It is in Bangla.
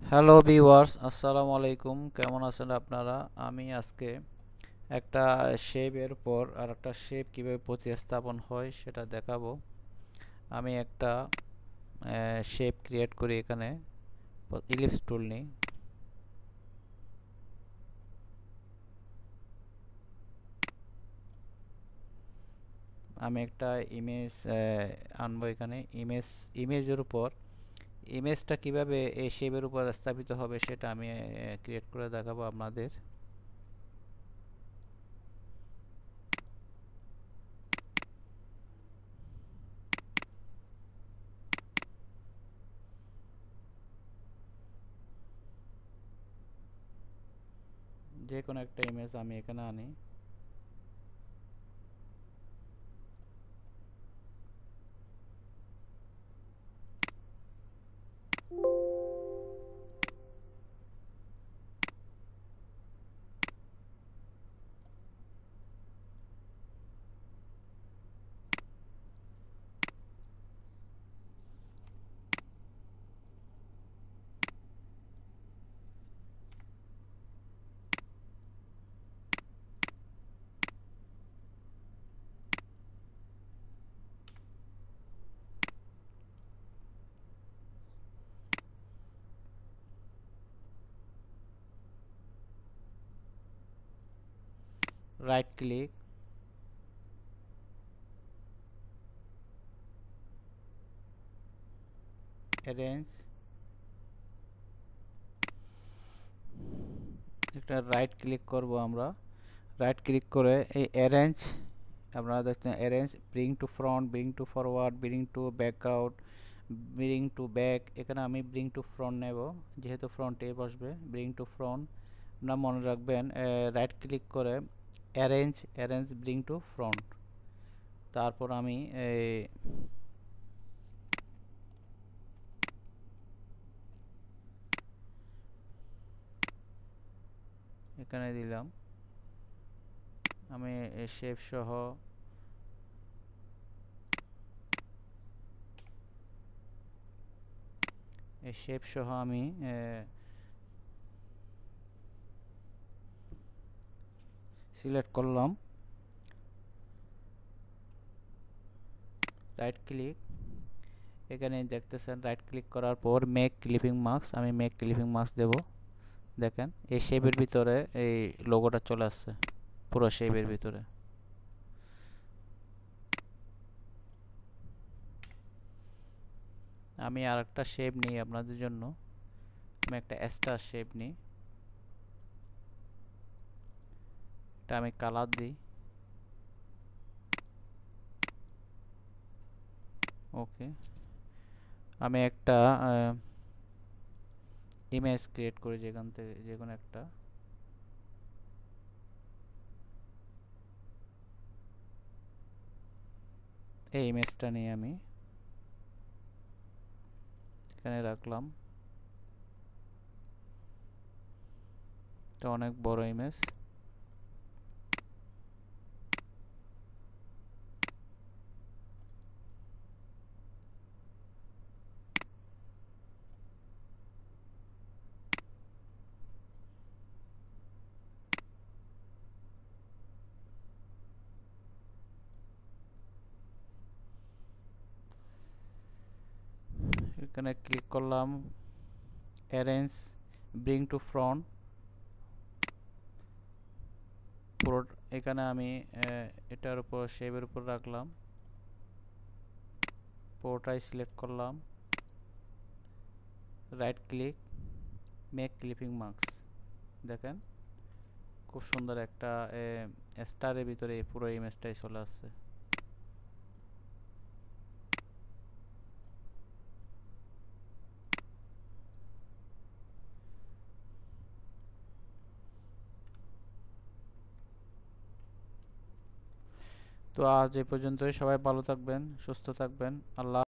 হ্যালো ভিউয়ার্স, আসসালামু আলাইকুম। কেমন আছেন আপনারা? আমি আজকে একটা শেপের উপর আর একটা শেপ কীভাবে প্রতিস্থাপন হয় সেটা দেখাবো। আমি একটা শেপ ক্রিয়েট করি। এখানে ইলিপস টুল নিই। আমি একটা ইমেজ আনবো। এখানে ইমেজের উপর ইমেজটা কিভাবে এই শেপের উপর স্থাপিত হবে সেটা আমি ক্রিয়েট করে দেখাবো আপনাদের। যে কোনো একটা ইমেজ আমি এখানে আনি। রাইট ক্লিক, অ্যারেঞ্জ, একটা রাইট ক্লিক করব আমরা। রাইট ক্লিক করে এই অ্যারেঞ্জ, আপনারা দেখছেন arrange, bring to front, bring to forward, bring to back out, bring to back. এখানে আমি ব্রিং টু ফ্রন্ট নেব, যেহেতু ফ্রন্টে বসবে। ব্রিং টু ফ্রন্ট আপনারা মনে রাখবেন, রাইট ক্লিক করে arrange, arrange bring to front. তারপর আমি এখানে দিলাম। আমি শেপ সহ আমি সিলেক্ট করলাম। রাইট ক্লিক, এখানে দেখতেছেন রাইট ক্লিক করার পর মেক ক্লিপিং মাস্ক, আমি মেক ক্লিপিং মাস্ক দেব। দেখেন এই শেপের ভিতরে এই লোগোটা চলে আসছে পুরো শেপের ভিতরে। আমি আর একটা শেপ নিই আপনাদের জন্য। আমি একটা স্টার শেপ নিই, এটা আমি কালার দিই। ওকে, আমি একটা ইমেজ ক্রিয়েট করি যেখান থেকে, যে কোনো একটা। এই ইমেজটা নিয়ে আমি এখানে রাখলাম। এটা অনেক বড় ইমেজ। এখানে ক্লিক করলাম, অ্যারেঞ্জ, ব্রিং টু ফ্রন্ট, পুরো। এখানে আমি এটার উপর শেপের উপর রাখলাম, পুরোটাই সিলেক্ট করলাম। Right click, make clipping mask. দেখেন খুব সুন্দর একটা স্টারের ভিতরে পুরো ইমেজটাই চলে আসছে। তো আজ এই পর্যন্তই। সবাই ভালো থাকবেন, সুস্থ থাকবেন। আল্লাহ।